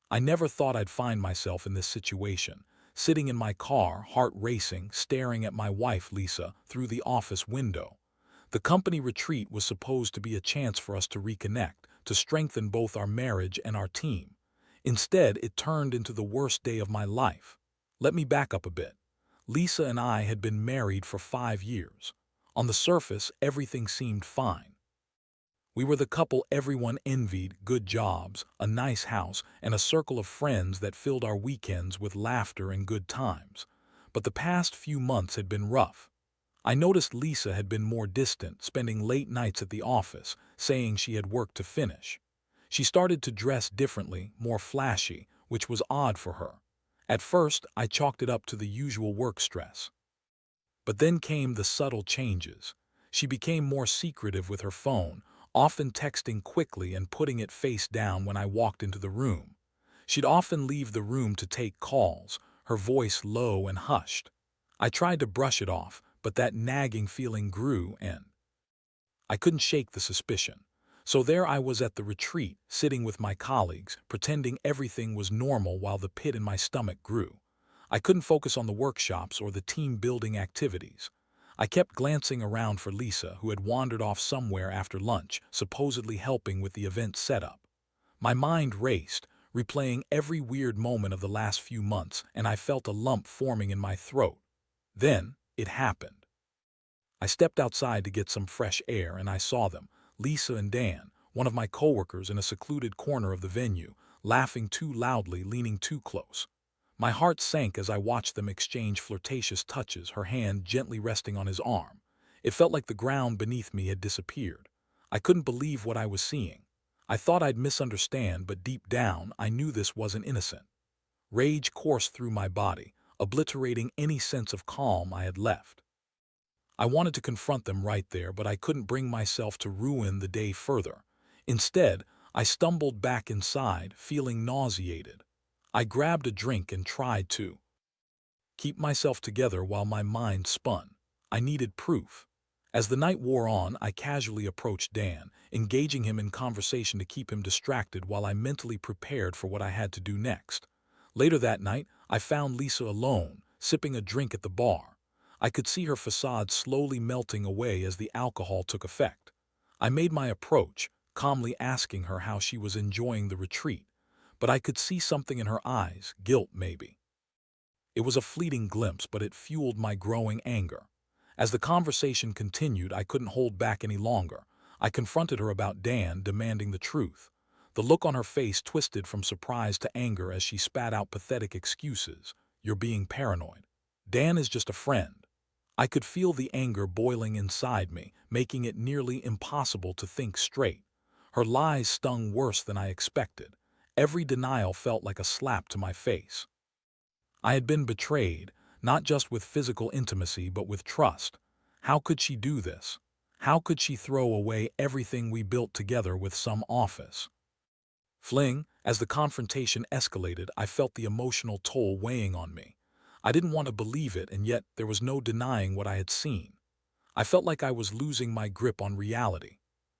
I never thought I'd find myself in this situation, sitting in my car, heart racing, staring at my wife, Lisa, through the office window. The company retreat was supposed to be a chance for us to reconnect, to strengthen both our marriage and our team. Instead, it turned into the worst day of my life. Let me back up a bit. Lisa and I had been married for 5 years. On the surface, everything seemed fine. We were the couple everyone envied: good jobs, a nice house, and a circle of friends that filled our weekends with laughter and good times. But the past few months had been rough. I noticed Lisa had been more distant, spending late nights at the office, saying she had work to finish. She started to dress differently, more flashy, which was odd for her. At first, I chalked it up to the usual work stress. But then came the subtle changes. She became more secretive with her phone, often texting quickly and putting it face down when I walked into the room. She'd often leave the room to take calls, her voice low and hushed. I tried to brush it off, but that nagging feeling grew, and I couldn't shake the suspicion. So there I was at the retreat, sitting with my colleagues, pretending everything was normal while the pit in my stomach grew. I couldn't focus on the workshops or the team-building activities. I kept glancing around for Lisa, who had wandered off somewhere after lunch, supposedly helping with the event setup. My mind raced, replaying every weird moment of the last few months, and I felt a lump forming in my throat. Then, it happened. I stepped outside to get some fresh air, and I saw them, Lisa and Dan, one of my coworkers, in a secluded corner of the venue, laughing too loudly, leaning too close. My heart sank as I watched them exchange flirtatious touches, her hand gently resting on his arm. It felt like the ground beneath me had disappeared. I couldn't believe what I was seeing. I thought I'd misunderstand, but deep down, I knew this wasn't innocent. Rage coursed through my body, obliterating any sense of calm I had left. I wanted to confront them right there, but I couldn't bring myself to ruin the day further. Instead, I stumbled back inside, feeling nauseated. I grabbed a drink and tried to keep myself together while my mind spun. I needed proof. As the night wore on, I casually approached Dan, engaging him in conversation to keep him distracted while I mentally prepared for what I had to do next. Later that night, I found Lisa alone, sipping a drink at the bar. I could see her facade slowly melting away as the alcohol took effect. I made my approach, calmly asking her how she was enjoying the retreat, but I could see something in her eyes, guilt maybe. It was a fleeting glimpse, but it fueled my growing anger. As the conversation continued, I couldn't hold back any longer. I confronted her about Dan, demanding the truth. The look on her face twisted from surprise to anger as she spat out pathetic excuses. "You're being paranoid. Dan is just a friend." I could feel the anger boiling inside me, making it nearly impossible to think straight. Her lies stung worse than I expected. Every denial felt like a slap to my face. I had been betrayed, not just with physical intimacy but with trust. How could she do this? How could she throw away everything we built together with some office fling? As the confrontation escalated, I felt the emotional toll weighing on me. I didn't want to believe it, and yet there was no denying what I had seen. I felt like I was losing my grip on reality.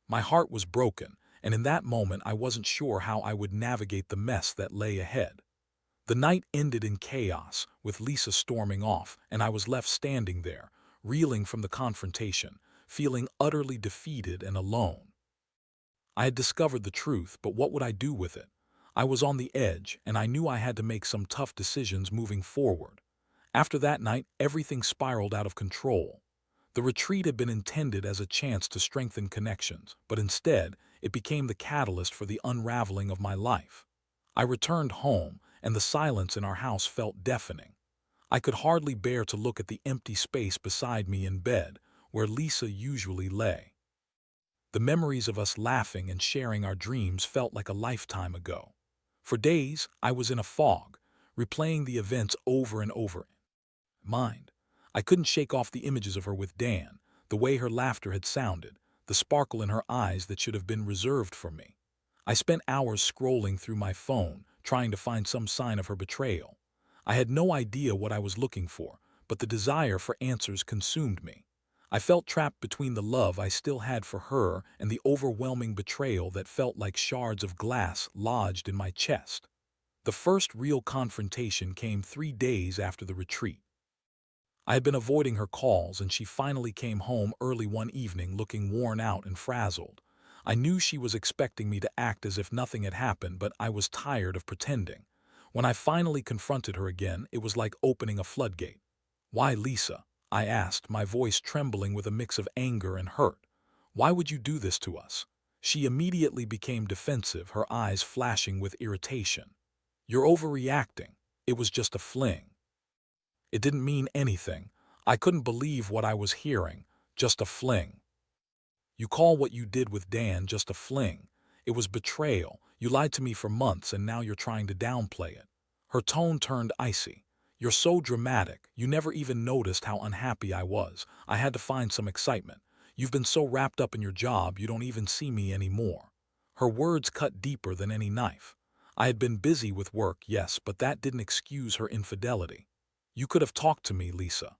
My heart was broken, and in that moment I wasn't sure how I would navigate the mess that lay ahead. The night ended in chaos, with Lisa storming off, and I was left standing there, reeling from the confrontation, feeling utterly defeated and alone. I had discovered the truth, but what would I do with it? I was on the edge, and I knew I had to make some tough decisions moving forward. After that night, everything spiraled out of control. The retreat had been intended as a chance to strengthen connections, but instead, it became the catalyst for the unraveling of my life. I returned home, and the silence in our house felt deafening. I could hardly bear to look at the empty space beside me in bed, where Lisa usually lay. The memories of us laughing and sharing our dreams felt like a lifetime ago. For days, I was in a fog, replaying the events over and over in my mind. I couldn't shake off the images of her with Dan, the way her laughter had sounded, the sparkle in her eyes that should have been reserved for me. I spent hours scrolling through my phone, trying to find some sign of her betrayal. I had no idea what I was looking for, but the desire for answers consumed me. I felt trapped between the love I still had for her and the overwhelming betrayal that felt like shards of glass lodged in my chest. The first real confrontation came 3 days after the retreat. I had been avoiding her calls, and she finally came home early one evening looking worn out and frazzled. I knew she was expecting me to act as if nothing had happened, but I was tired of pretending. When I finally confronted her again, it was like opening a floodgate. "Why, Lisa?" I asked, my voice trembling with a mix of anger and hurt. "Why would you do this to us?" She immediately became defensive, her eyes flashing with irritation. "You're overreacting. It was just a fling." It didn't mean anything. I couldn't believe what I was hearing. Just a fling. You call what you did with Dan just a fling. It was betrayal. You lied to me for months, and now you're trying to downplay it. Her tone turned icy. "You're so dramatic. You never even noticed how unhappy I was. I had to find some excitement. You've been so wrapped up in your job, you don't even see me anymore." Her words cut deeper than any knife. I had been busy with work, yes, but that didn't excuse her infidelity. "You could have talked to me, Lisa.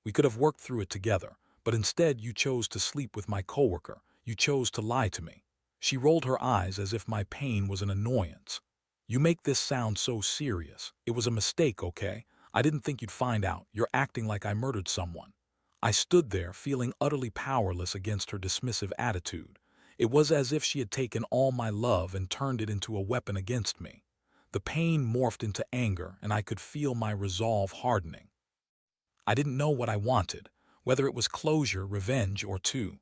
We could have worked through it together, but instead you chose to sleep with my coworker. You chose to lie to me." She rolled her eyes as if my pain was an annoyance. "You make this sound so serious. It was a mistake, okay? I didn't think you'd find out. You're acting like I murdered someone." I stood there, feeling utterly powerless against her dismissive attitude. It was as if she had taken all my love and turned it into a weapon against me. The pain morphed into anger, and I could feel my resolve hardening. I didn't know what I wanted, whether it was closure, revenge, or to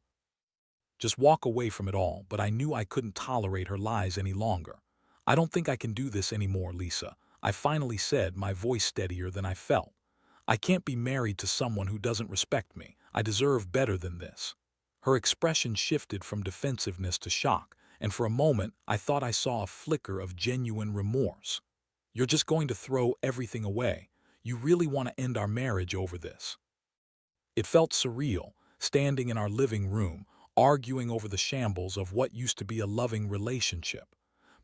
just walk away from it all, but I knew I couldn't tolerate her lies any longer. "I don't think I can do this anymore, Lisa," I finally said, my voice steadier than I felt. "I can't be married to someone who doesn't respect me. I deserve better than this." Her expression shifted from defensiveness to shock, and for a moment I thought I saw a flicker of genuine remorse. "You're just going to throw everything away? You really want to end our marriage over this?" It felt surreal, standing in our living room, arguing over the shambles of what used to be a loving relationship.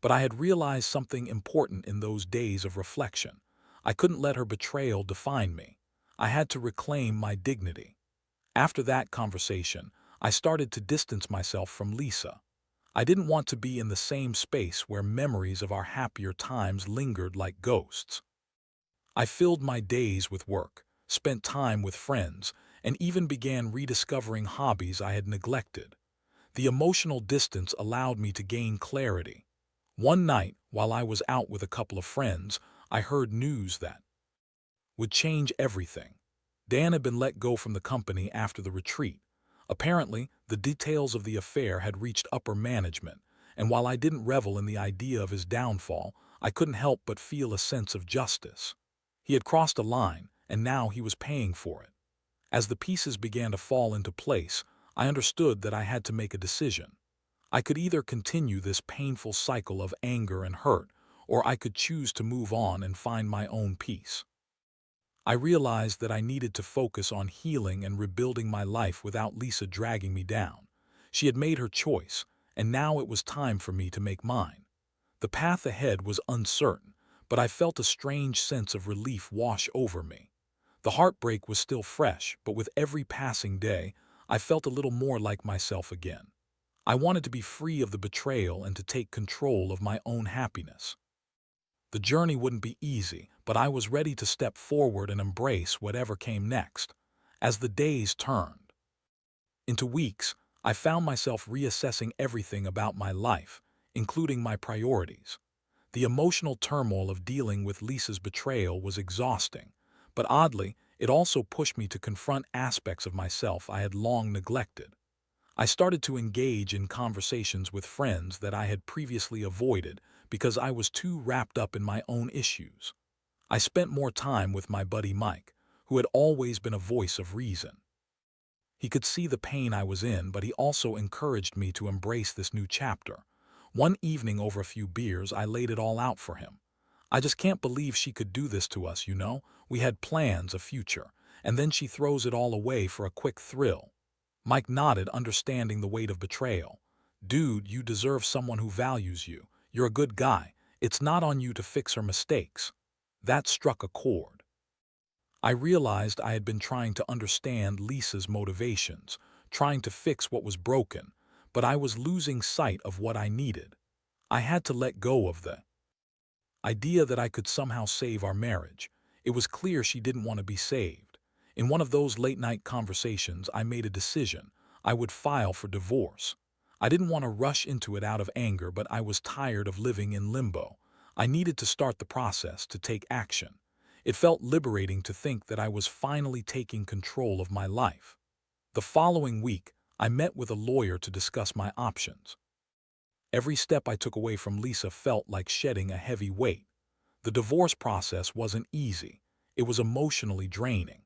But I had realized something important in those days of reflection. I couldn't let her betrayal define me. I had to reclaim my dignity. After that conversation, I started to distance myself from Lisa. I didn't want to be in the same space where memories of our happier times lingered like ghosts. I filled my days with work, spent time with friends, and even began rediscovering hobbies I had neglected. The emotional distance allowed me to gain clarity. One night, while I was out with a couple of friends, I heard news that would change everything. Dan had been let go from the company after the retreat. Apparently, the details of the affair had reached upper management, and while I didn't revel in the idea of his downfall, I couldn't help but feel a sense of justice. He had crossed a line, and now he was paying for it. As the pieces began to fall into place, I understood that I had to make a decision. I could either continue this painful cycle of anger and hurt, or I could choose to move on and find my own peace. I realized that I needed to focus on healing and rebuilding my life without Lisa dragging me down. She had made her choice, and now it was time for me to make mine. The path ahead was uncertain, but I felt a strange sense of relief wash over me. The heartbreak was still fresh, but with every passing day, I felt a little more like myself again. I wanted to be free of the betrayal and to take control of my own happiness. The journey wouldn't be easy, but I was ready to step forward and embrace whatever came next. As the days turned into weeks, I found myself reassessing everything about my life, including my priorities. The emotional turmoil of dealing with Lisa's betrayal was exhausting, but oddly, it also pushed me to confront aspects of myself I had long neglected. I started to engage in conversations with friends that I had previously avoided because I was too wrapped up in my own issues. I spent more time with my buddy Mike, who had always been a voice of reason. He could see the pain I was in, but he also encouraged me to embrace this new chapter. One evening over a few beers, I laid it all out for him. "I just can't believe she could do this to us, you know? We had plans, a future, and then she throws it all away for a quick thrill." Mike nodded, understanding the weight of betrayal. "Dude, you deserve someone who values you. You're a good guy. It's not on you to fix her mistakes." That struck a chord. I realized I had been trying to understand Lisa's motivations, trying to fix what was broken, but I was losing sight of what I needed. I had to let go of the idea that I could somehow save our marriage. It was clear she didn't want to be saved. In one of those late-night conversations, I made a decision. I would file for divorce. I didn't want to rush into it out of anger, but I was tired of living in limbo. I needed to start the process, to take action. It felt liberating to think that I was finally taking control of my life. The following week, I met with a lawyer to discuss my options. Every step I took away from Lisa felt like shedding a heavy weight. The divorce process wasn't easy. It was emotionally draining.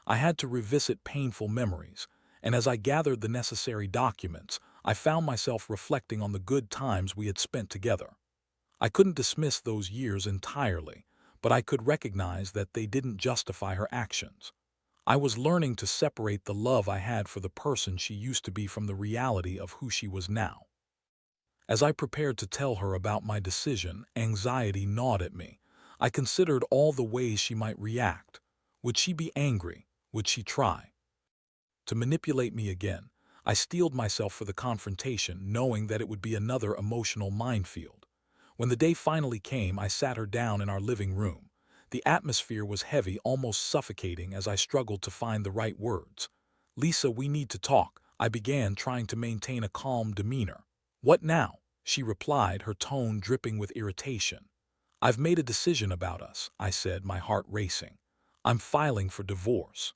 I had to revisit painful memories, and as I gathered the necessary documents, I found myself reflecting on the good times we had spent together. I couldn't dismiss those years entirely, but I could recognize that they didn't justify her actions. I was learning to separate the love I had for the person she used to be from the reality of who she was now. As I prepared to tell her about my decision, anxiety gnawed at me. I considered all the ways she might react. Would she be angry? Would she try to manipulate me again? I steeled myself for the confrontation, knowing that it would be another emotional minefield. When the day finally came, I sat her down in our living room. The atmosphere was heavy, almost suffocating, as I struggled to find the right words. "Lisa, we need to talk," I began, trying to maintain a calm demeanor. "What now?" she replied, her tone dripping with irritation. "I've made a decision about us," I said, my heart racing. "I'm filing for divorce."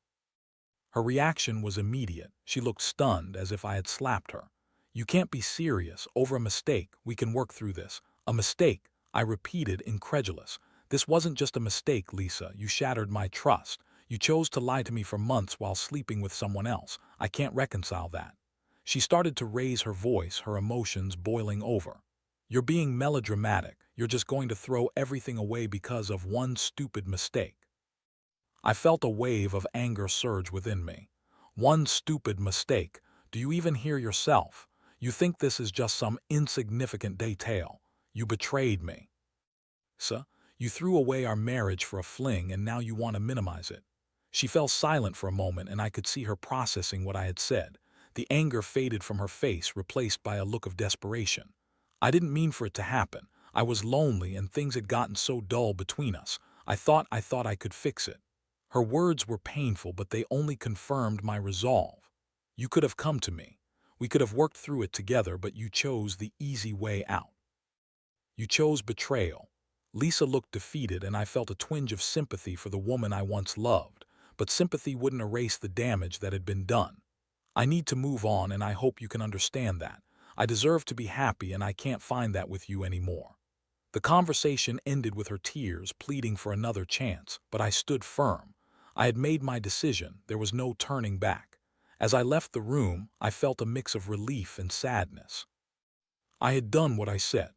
Her reaction was immediate. She looked stunned, as if I had slapped her. "You can't be serious. Over a mistake. We can work through this." "A mistake?" I repeated, incredulous. "This wasn't just a mistake, Lisa. You shattered my trust. You chose to lie to me for months while sleeping with someone else. I can't reconcile that." She started to raise her voice, her emotions boiling over. "You're being melodramatic. You're just going to throw everything away because of one stupid mistake." I felt a wave of anger surge within me. "One stupid mistake? Do you even hear yourself? You think this is just some insignificant detail. You betrayed me. Sir, you threw away our marriage for a fling, and now you want to minimize it." She fell silent for a moment, and I could see her processing what I had said. The anger faded from her face, replaced by a look of desperation. "I didn't mean for it to happen. I was lonely, and things had gotten so dull between us. I thought I could fix it." Her words were painful, but they only confirmed my resolve. "You could have come to me. We could have worked through it together, but you chose the easy way out. You chose betrayal." Lisa looked defeated, and I felt a twinge of sympathy for the woman I once loved, but sympathy wouldn't erase the damage that had been done. "I need to move on, and I hope you can understand that. I deserve to be happy, and I can't find that with you anymore." The conversation ended with her tears, pleading for another chance, but I stood firm. I had made my decision. There was no turning back. As I left the room, I felt a mix of relief and sadness. I had done what I set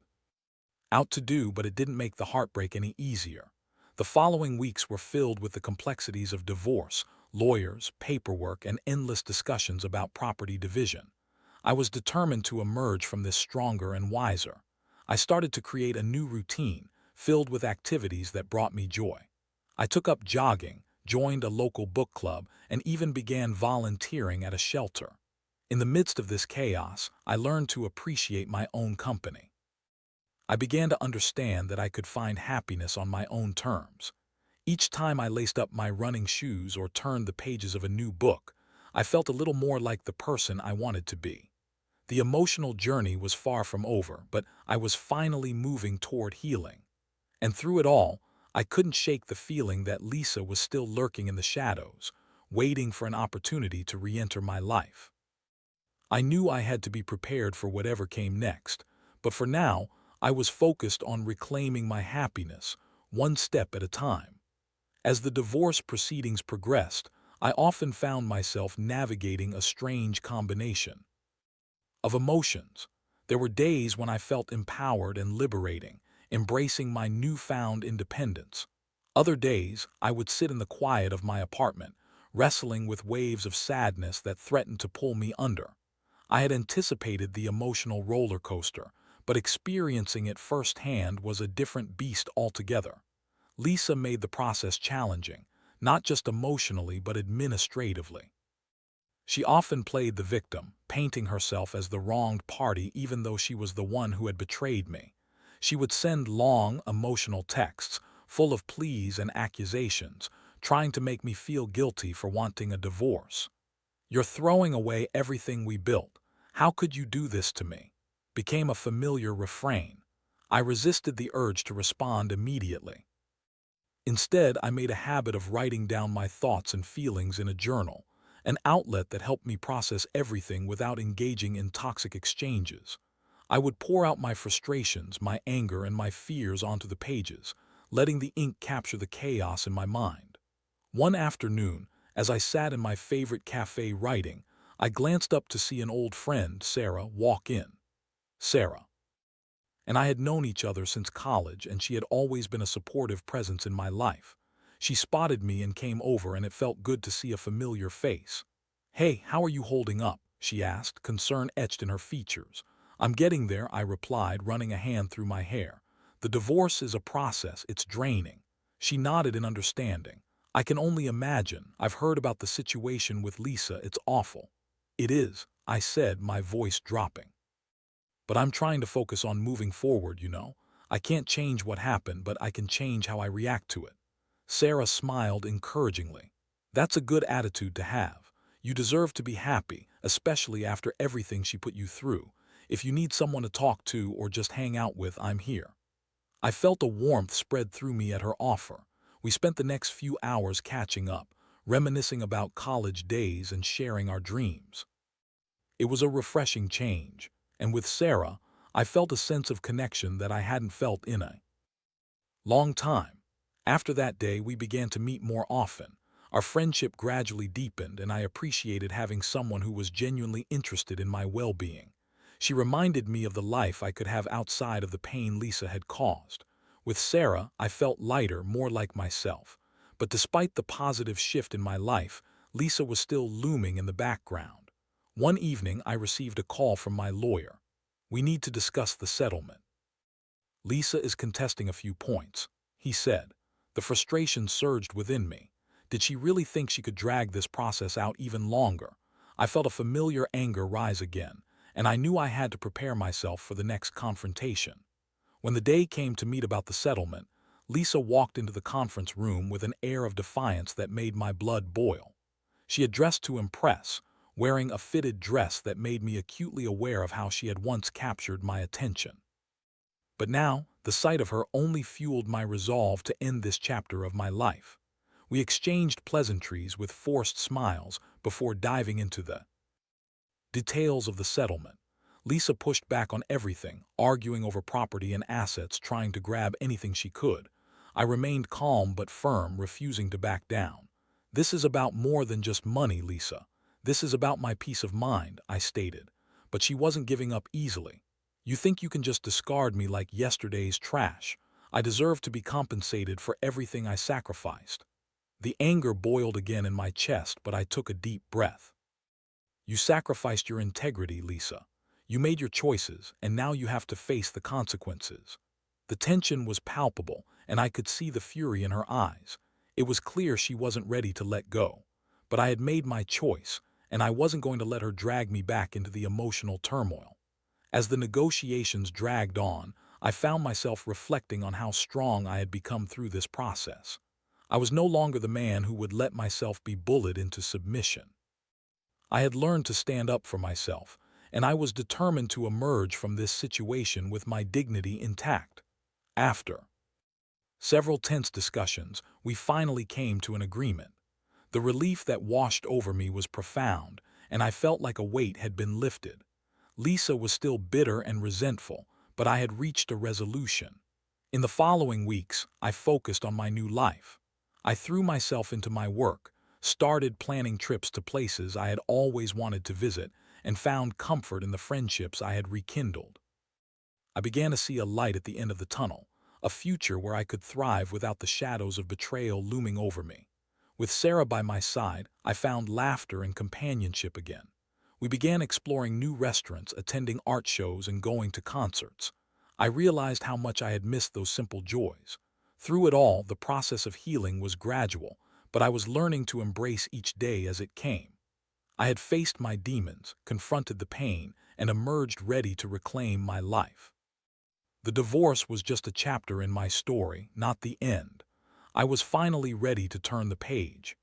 out to do, but it didn't make the heartbreak any easier. The following weeks were filled with the complexities of divorce, lawyers, paperwork, and endless discussions about property division. I was determined to emerge from this stronger and wiser. I started to create a new routine, filled with activities that brought me joy. I took up jogging, joined a local book club, and even began volunteering at a shelter. In the midst of this chaos, I learned to appreciate my own company. I began to understand that I could find happiness on my own terms. Each time I laced up my running shoes or turned the pages of a new book, I felt a little more like the person I wanted to be. The emotional journey was far from over, but I was finally moving toward healing. And through it all, I couldn't shake the feeling that Lisa was still lurking in the shadows, waiting for an opportunity to re-enter my life. I knew I had to be prepared for whatever came next, but for now, I was focused on reclaiming my happiness, one step at a time. As the divorce proceedings progressed, I often found myself navigating a strange combination of emotions. There were days when I felt empowered and liberating, embracing my newfound independence. Other days, I would sit in the quiet of my apartment, wrestling with waves of sadness that threatened to pull me under. I had anticipated the emotional roller coaster, but experiencing it firsthand was a different beast altogether. Lisa made the process challenging, not just emotionally but administratively. She often played the victim, painting herself as the wronged party even though she was the one who had betrayed me. She would send long, emotional texts, full of pleas and accusations, trying to make me feel guilty for wanting a divorce. "You're throwing away everything we built. How could you do this to me?" became a familiar refrain. I resisted the urge to respond immediately. Instead, I made a habit of writing down my thoughts and feelings in a journal, an outlet that helped me process everything without engaging in toxic exchanges. I would pour out my frustrations, my anger, and my fears onto the pages, letting the ink capture the chaos in my mind. One afternoon, as I sat in my favorite cafe writing, I glanced up to see an old friend, Sarah, walk in. Sarah and I had known each other since college, and she had always been a supportive presence in my life. She spotted me and came over, and it felt good to see a familiar face. "Hey, how are you holding up?" she asked, concern etched in her features. "I'm getting there," I replied, running a hand through my hair. "The divorce is a process, it's draining." She nodded in understanding. "I can only imagine. I've heard about the situation with Lisa, it's awful." "It is," I said, my voice dropping. "But I'm trying to focus on moving forward, you know. I can't change what happened, but I can change how I react to it." Sarah smiled encouragingly. "That's a good attitude to have. You deserve to be happy, especially after everything she put you through. If you need someone to talk to or just hang out with, I'm here." I felt a warmth spread through me at her offer. We spent the next few hours catching up, reminiscing about college days and sharing our dreams. It was a refreshing change, and with Sarah, I felt a sense of connection that I hadn't felt in a long time. After that day, we began to meet more often. Our friendship gradually deepened, and I appreciated having someone who was genuinely interested in my well-being. She reminded me of the life I could have outside of the pain Lisa had caused. With Sarah, I felt lighter, more like myself. But despite the positive shift in my life, Lisa was still looming in the background. One evening, I received a call from my lawyer. "We need to discuss the settlement. Lisa is contesting a few points," he said. The frustration surged within me. Did she really think she could drag this process out even longer? I felt a familiar anger rise again, and I knew I had to prepare myself for the next confrontation. When the day came to meet about the settlement, Lisa walked into the conference room with an air of defiance that made my blood boil. She had dressed to impress, wearing a fitted dress that made me acutely aware of how she had once captured my attention. But now, the sight of her only fueled my resolve to end this chapter of my life. We exchanged pleasantries with forced smiles before diving into the details of the settlement. Lisa pushed back on everything, arguing over property and assets, trying to grab anything she could. I remained calm but firm, refusing to back down. "This is about more than just money, Lisa. This is about my peace of mind," I stated. But she wasn't giving up easily. "You think you can just discard me like yesterday's trash? I deserve to be compensated for everything I sacrificed." The anger boiled again in my chest, but I took a deep breath. "You sacrificed your integrity, Lisa. You made your choices, and now you have to face the consequences." The tension was palpable, and I could see the fury in her eyes. It was clear she wasn't ready to let go. But I had made my choice, and I wasn't going to let her drag me back into the emotional turmoil. As the negotiations dragged on, I found myself reflecting on how strong I had become through this process. I was no longer the man who would let myself be bullied into submission. I had learned to stand up for myself, and I was determined to emerge from this situation with my dignity intact. After several tense discussions, we finally came to an agreement. The relief that washed over me was profound, and I felt like a weight had been lifted. Lisa was still bitter and resentful, but I had reached a resolution. In the following weeks, I focused on my new life. I threw myself into my work, started planning trips to places I had always wanted to visit, and found comfort in the friendships I had rekindled. I began to see a light at the end of the tunnel, a future where I could thrive without the shadows of betrayal looming over me. With Sarah by my side, I found laughter and companionship again. We began exploring new restaurants, attending art shows, and going to concerts. I realized how much I had missed those simple joys. Through it all, the process of healing was gradual, but I was learning to embrace each day as it came. I had faced my demons, confronted the pain, and emerged ready to reclaim my life. The divorce was just a chapter in my story, not the end. I was finally ready to turn the page.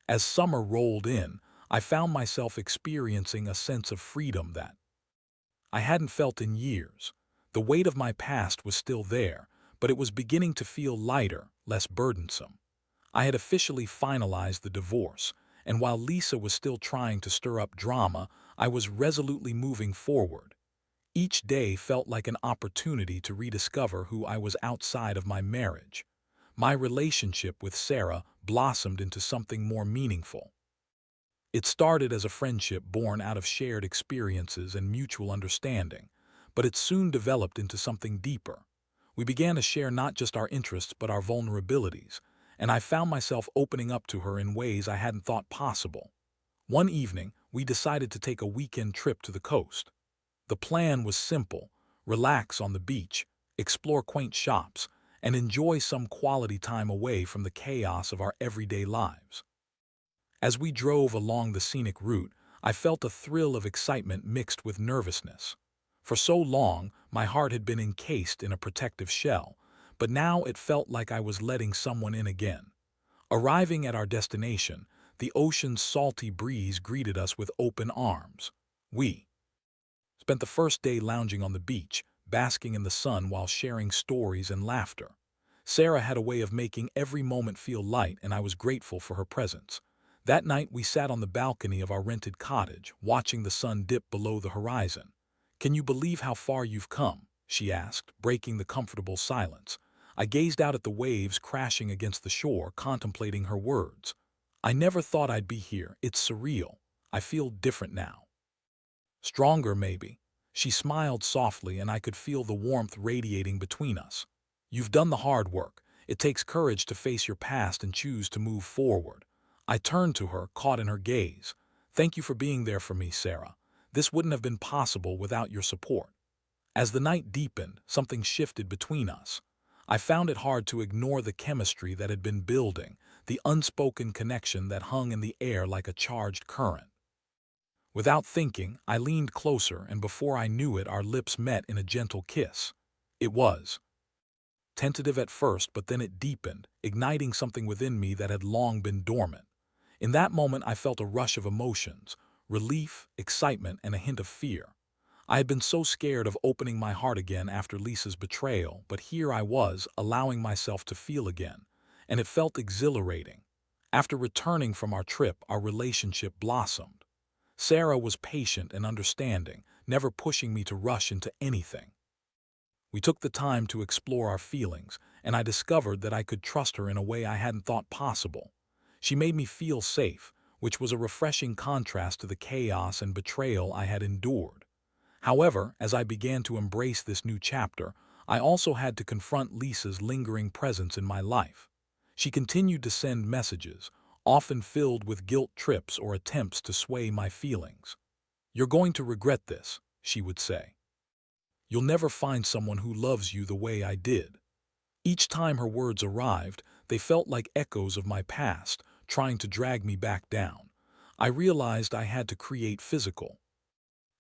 As summer rolled in, I found myself experiencing a sense of freedom that I hadn't felt in years. The weight of my past was still there, but it was beginning to feel lighter, less burdensome. I had officially finalized the divorce, and while Lisa was still trying to stir up drama, I was resolutely moving forward. Each day felt like an opportunity to rediscover who I was outside of my marriage. My relationship with Sarah blossomed into something more meaningful. It started as a friendship born out of shared experiences and mutual understanding, but it soon developed into something deeper. We began to share not just our interests but our vulnerabilities, and I found myself opening up to her in ways I hadn't thought possible. One evening, we decided to take a weekend trip to the coast. The plan was simple: relax on the beach, explore quaint shops, and enjoy some quality time away from the chaos of our everyday lives. As we drove along the scenic route, I felt a thrill of excitement mixed with nervousness. For so long, my heart had been encased in a protective shell, but now it felt like I was letting someone in again. Arriving at our destination, the ocean's salty breeze greeted us with open arms. We spent the first day lounging on the beach, basking in the sun while sharing stories and laughter. Sarah had a way of making every moment feel light, and I was grateful for her presence. That night we sat on the balcony of our rented cottage, watching the sun dip below the horizon. "Can you believe how far you've come?" she asked, breaking the comfortable silence. I gazed out at the waves crashing against the shore, contemplating her words. "I never thought I'd be here. It's surreal. I feel different now. Stronger, maybe." She smiled softly, and I could feel the warmth radiating between us. "You've done the hard work. It takes courage to face your past and choose to move forward." I turned to her, caught in her gaze. "Thank you for being there for me, Sarah. This wouldn't have been possible without your support." As the night deepened, something shifted between us. I found it hard to ignore the chemistry that had been building, the unspoken connection that hung in the air like a charged current. Without thinking, I leaned closer, and before I knew it, our lips met in a gentle kiss. It was tentative at first, but then it deepened, igniting something within me that had long been dormant. In that moment, I felt a rush of emotions: relief, excitement, and a hint of fear. I had been so scared of opening my heart again after Lisa's betrayal, but here I was, allowing myself to feel again, and it felt exhilarating. After returning from our trip, our relationship blossomed. Sarah was patient and understanding, never pushing me to rush into anything. We took the time to explore our feelings, and I discovered that I could trust her in a way I hadn't thought possible. She made me feel safe, which was a refreshing contrast to the chaos and betrayal I had endured. However, as I began to embrace this new chapter, I also had to confront Lisa's lingering presence in my life. She continued to send messages, often filled with guilt trips or attempts to sway my feelings. "You're going to regret this," she would say. "You'll never find someone who loves you the way I did." Each time her words arrived, they felt like echoes of my past, trying to drag me back down. I realized I had to create physical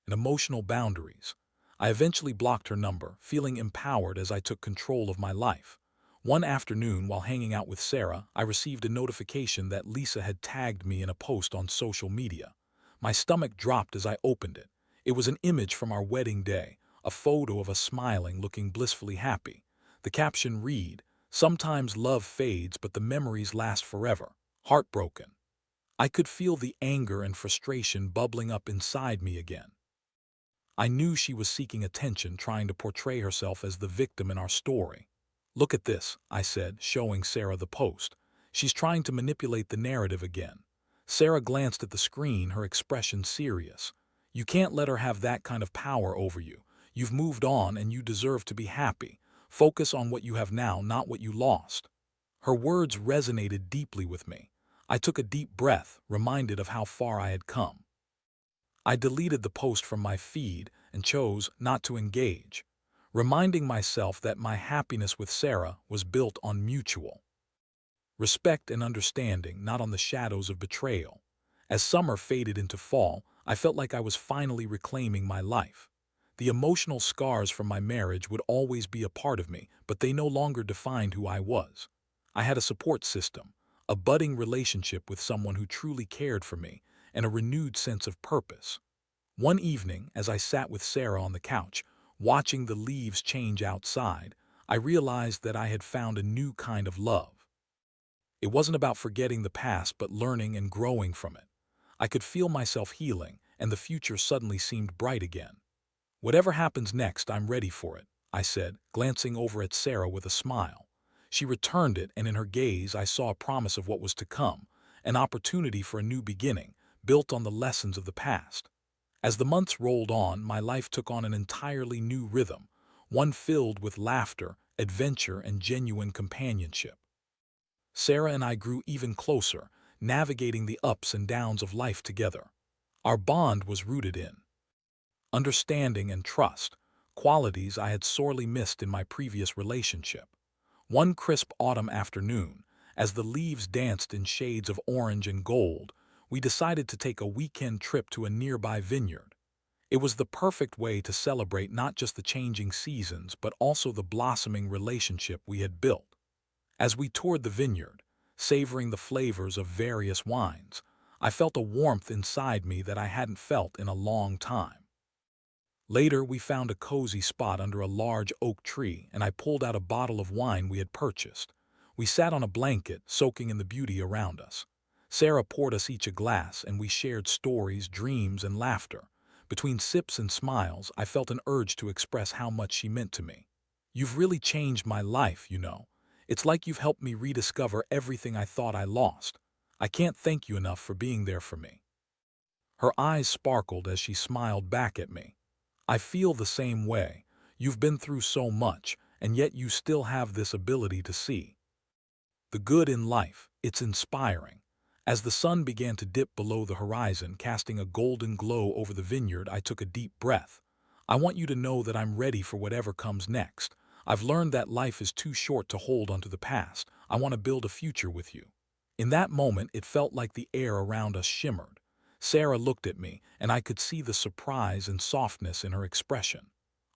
and emotional boundaries. I eventually blocked her number, feeling empowered as I took control of my life. One afternoon, while hanging out with Sarah, I received a notification that Lisa had tagged me in a post on social media. My stomach dropped as I opened it. It was an image from our wedding day, a photo of us smiling, looking blissfully happy. The caption read, "Sometimes love fades, but the memories last forever. Heartbroken." I could feel the anger and frustration bubbling up inside me again. I knew she was seeking attention, trying to portray herself as the victim in our story. "Look at this," I said, showing Sarah the post. "She's trying to manipulate the narrative again." Sarah glanced at the screen, her expression serious. "You can't let her have that kind of power over you. You've moved on and you deserve to be happy. Focus on what you have now, not what you lost." Her words resonated deeply with me. I took a deep breath, reminded of how far I had come. I deleted the post from my feed and chose not to engage, reminding myself that my happiness with Sarah was built on mutual respect and understanding, not on the shadows of betrayal. As summer faded into fall, I felt like I was finally reclaiming my life. The emotional scars from my marriage would always be a part of me, but they no longer defined who I was. I had a support system, a budding relationship with someone who truly cared for me, and a renewed sense of purpose. One evening, as I sat with Sarah on the couch, watching the leaves change outside, I realized that I had found a new kind of love. It wasn't about forgetting the past but learning and growing from it. I could feel myself healing, and the future suddenly seemed bright again. "Whatever happens next, I'm ready for it," I said, glancing over at Sarah with a smile. She returned it, and in her gaze I saw a promise of what was to come, an opportunity for a new beginning, built on the lessons of the past. As the months rolled on, my life took on an entirely new rhythm, one filled with laughter, adventure, and genuine companionship. Sarah and I grew even closer, navigating the ups and downs of life together. Our bond was rooted in understanding and trust, qualities I had sorely missed in my previous relationship. One crisp autumn afternoon, as the leaves danced in shades of orange and gold, we decided to take a weekend trip to a nearby vineyard. It was the perfect way to celebrate not just the changing seasons but also the blossoming relationship we had built. As we toured the vineyard, savoring the flavors of various wines, I felt a warmth inside me that I hadn't felt in a long time. Later, we found a cozy spot under a large oak tree, and I pulled out a bottle of wine we had purchased. We sat on a blanket, soaking in the beauty around us. Sarah poured us each a glass, and we shared stories, dreams, and laughter. Between sips and smiles, I felt an urge to express how much she meant to me. "You've really changed my life, you know. It's like you've helped me rediscover everything I thought I lost. I can't thank you enough for being there for me." Her eyes sparkled as she smiled back at me. "I feel the same way. You've been through so much, and yet you still have this ability to see the good in life." It's inspiring. As the sun began to dip below the horizon, casting a golden glow over the vineyard, I took a deep breath. "I want you to know that I'm ready for whatever comes next. I've learned that life is too short to hold onto the past. I want to build a future with you." In that moment, it felt like the air around us shimmered. Sarah looked at me, and I could see the surprise and softness in her expression.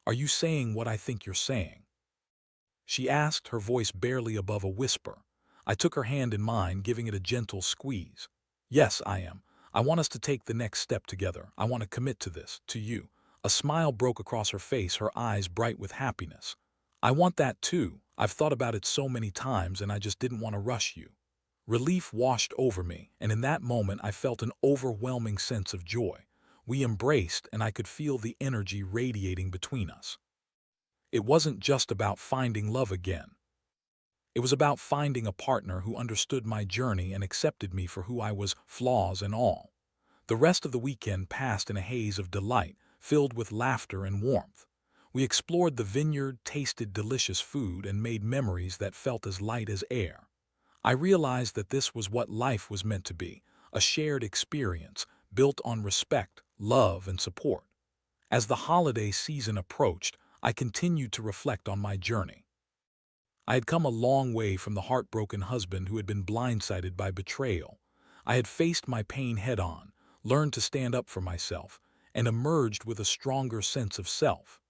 "Are you saying what I think you're saying?" she asked, her voice barely above a whisper. I took her hand in mine, giving it a gentle squeeze. "Yes, I am. I want us to take the next step together. I want to commit to this, to you." A smile broke across her face, her eyes bright with happiness. "I want that too. I've thought about it so many times, and I just didn't want to rush you." Relief washed over me, and in that moment I felt an overwhelming sense of joy. We embraced, and I could feel the energy radiating between us. It wasn't just about finding love again. It was about finding a partner who understood my journey and accepted me for who I was, flaws and all. The rest of the weekend passed in a haze of delight, filled with laughter and warmth. We explored the vineyard, tasted delicious food, and made memories that felt as light as air. I realized that this was what life was meant to be, a shared experience built on respect, love, and support. As the holiday season approached, I continued to reflect on my journey. I had come a long way from the heartbroken husband who had been blindsided by betrayal. I had faced my pain head-on, learned to stand up for myself, and emerged with a stronger sense of self.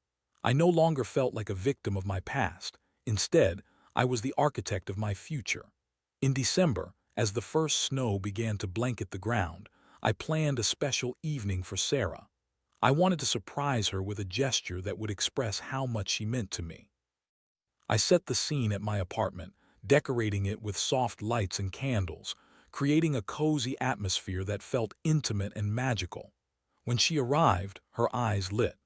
I no longer felt like a victim of my past. Instead, I was the architect of my future. In December, as the first snow began to blanket the ground, I planned a special evening for Sarah. I wanted to surprise her with a gesture that would express how much she meant to me. I set the scene at my apartment, decorating it with soft lights and candles, creating a cozy atmosphere that felt intimate and magical. When she arrived, her eyes lit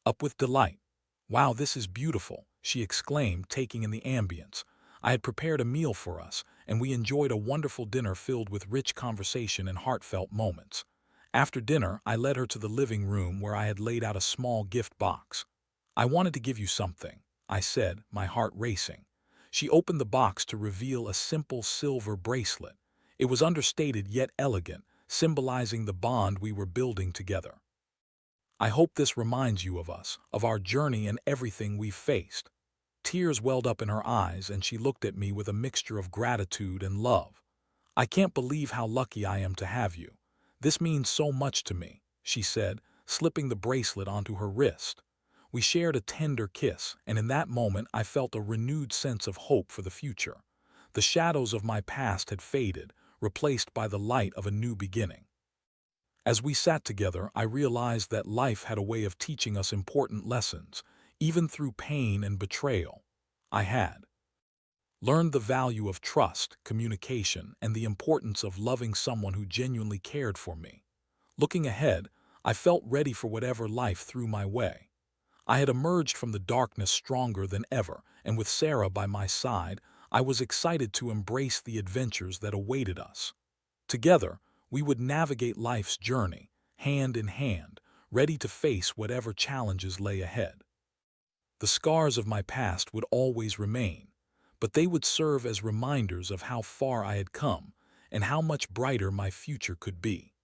up with delight. "Wow, this is beautiful," she exclaimed, taking in the ambience. I had prepared a meal for us, and we enjoyed a wonderful dinner filled with rich conversation and heartfelt moments. After dinner, I led her to the living room where I had laid out a small gift box. "I wanted to give you something," I said, my heart racing. She opened the box to reveal a simple silver bracelet. It was understated yet elegant, symbolizing the bond we were building together. "I hope this reminds you of us, of our journey and everything we've faced." Tears welled up in her eyes, and she looked at me with a mixture of gratitude and love. "I can't believe how lucky I am to have you. This means so much to me," she said, slipping the bracelet onto her wrist. We shared a tender kiss, and in that moment I felt a renewed sense of hope for the future. The shadows of my past had faded, replaced by the light of a new beginning. As we sat together, I realized that life had a way of teaching us important lessons, even through pain and betrayal. I had learned the value of trust, communication, and the importance of loving someone who genuinely cared for me. Looking ahead, I felt ready for whatever life threw my way. I had emerged from the darkness stronger than ever, and with Sarah by my side, I was excited to embrace the adventures that awaited us. Together, we would navigate life's journey, hand in hand, ready to face whatever challenges lay ahead. The scars of my past would always remain, but they would serve as reminders of how far I had come and how much brighter my future could be.